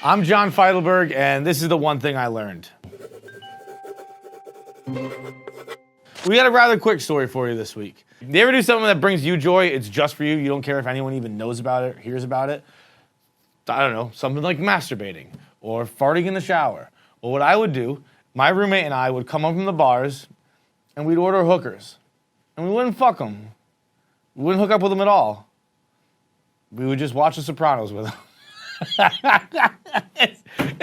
I'm John Feitelberg, and this is the one thing I learned. We got a rather quick story for you this week. You ever do something that brings you joy? It's just for you. You don't care if anyone even knows about it or hears about it. I don't know, something like masturbating or farting in the shower. Well, what I would do, my roommate and I would come home from the bars and we'd order hookers. And we wouldn't fuck them. We wouldn't hook up with them at all. We would just watch The Sopranos with them.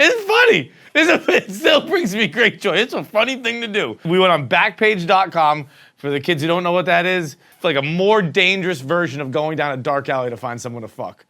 It's funny. It still brings me great joy. It's a funny thing to do. We went on Backpage.com. For the kids who don't know what that is, it's like a more dangerous version of going down a dark alley to find someone to fuck.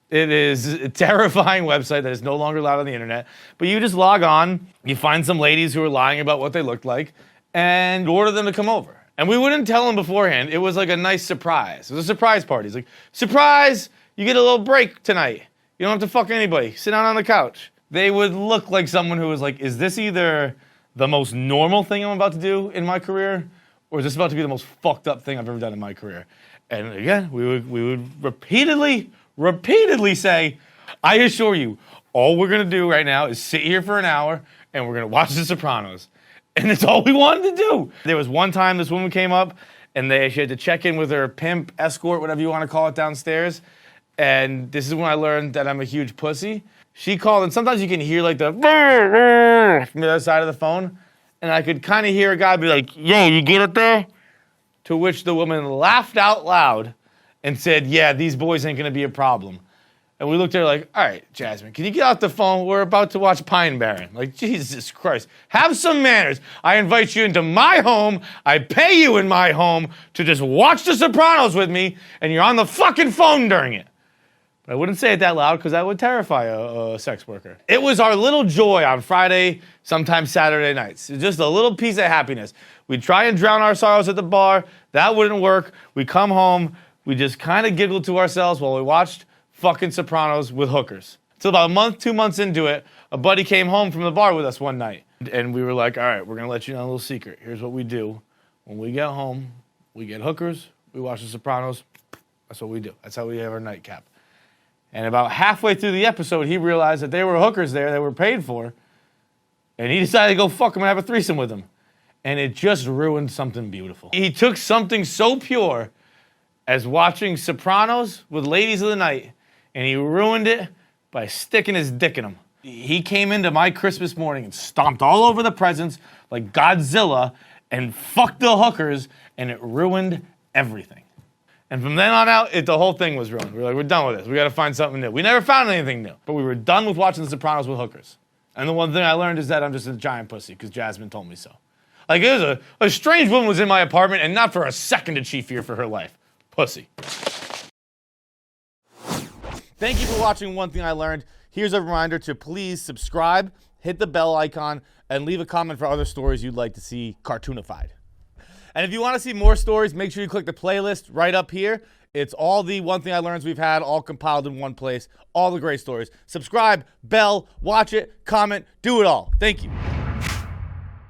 It is a terrifying website that is no longer allowed on the internet. But you just log on, you find some ladies who are lying about what they looked like, and order them to come over. And we wouldn't tell them beforehand. It was like a nice surprise. It was a surprise party. It's like, surprise, you get a little break tonight. You don't have to fuck anybody. Sit down on the couch. They would look like someone who was like, is this either the most normal thing I'm about to do in my career, or is this about to be the most fucked up thing I've ever done in my career? And again, we would repeatedly say, I assure you, all we're going to do right now is sit here for an hour and we're going to watch The Sopranos. And it's all we wanted to do. There was one time this woman came up and she had to check in with her pimp, escort, whatever you want to call it, downstairs. And this is when I learned that I'm a huge pussy. She called, and sometimes you can hear like the from the other side of the phone. And I could kind of hear a guy be like, yo, you get it there? To which the woman laughed out loud and said, yeah, these boys ain't going to be a problem. And we looked at her like, all right, Jasmine, can you get off the phone? We're about to watch Pine Barren. Like, Jesus Christ. Have some manners. I invite you into my home. I pay you in my home to just watch The Sopranos with me, and you're on the fucking phone during it. I wouldn't say it that loud because that would terrify a sex worker. It was our little joy on Friday, sometimes Saturday nights. Just a little piece of happiness. We'd try and drown our sorrows at the bar. That wouldn't work. We'd come home. We just kind of giggled to ourselves while we watched fucking Sopranos with hookers. So about a month, 2 months into it, a buddy came home from the bar with us one night. And we were like, all right, we're going to let you know a little secret. Here's what we do. When we get home, we get hookers. We watch The Sopranos. That's what we do. That's how we have our nightcap. And about halfway through the episode, he realized that there were hookers there that were paid for. And he decided to go fuck them and have a threesome with them. And it just ruined something beautiful. He took something so pure as watching Sopranos with ladies of the night, and he ruined it by sticking his dick in them. He came into my Christmas morning and stomped all over the presents like Godzilla and fucked the hookers, and it ruined everything. And from then on out, the whole thing was ruined. We were like, we're done with this. We got to find something new. We never found anything new, but we were done with watching The Sopranos with hookers. And the one thing I learned is that I'm just a giant pussy because Jasmine told me so. Like, it was a strange woman was in my apartment, and not for a second did she fear for her life. Pussy. Thank you for watching One Thing I Learned. Here's a reminder to please subscribe, hit the bell icon, and leave a comment for other stories you'd like to see cartoonified. And if you want to see more stories, make sure you click the playlist right up here. It's all the One Thing I Learned we've had, all compiled in one place. All the great stories. Subscribe, bell, watch it, comment, do it all. Thank you.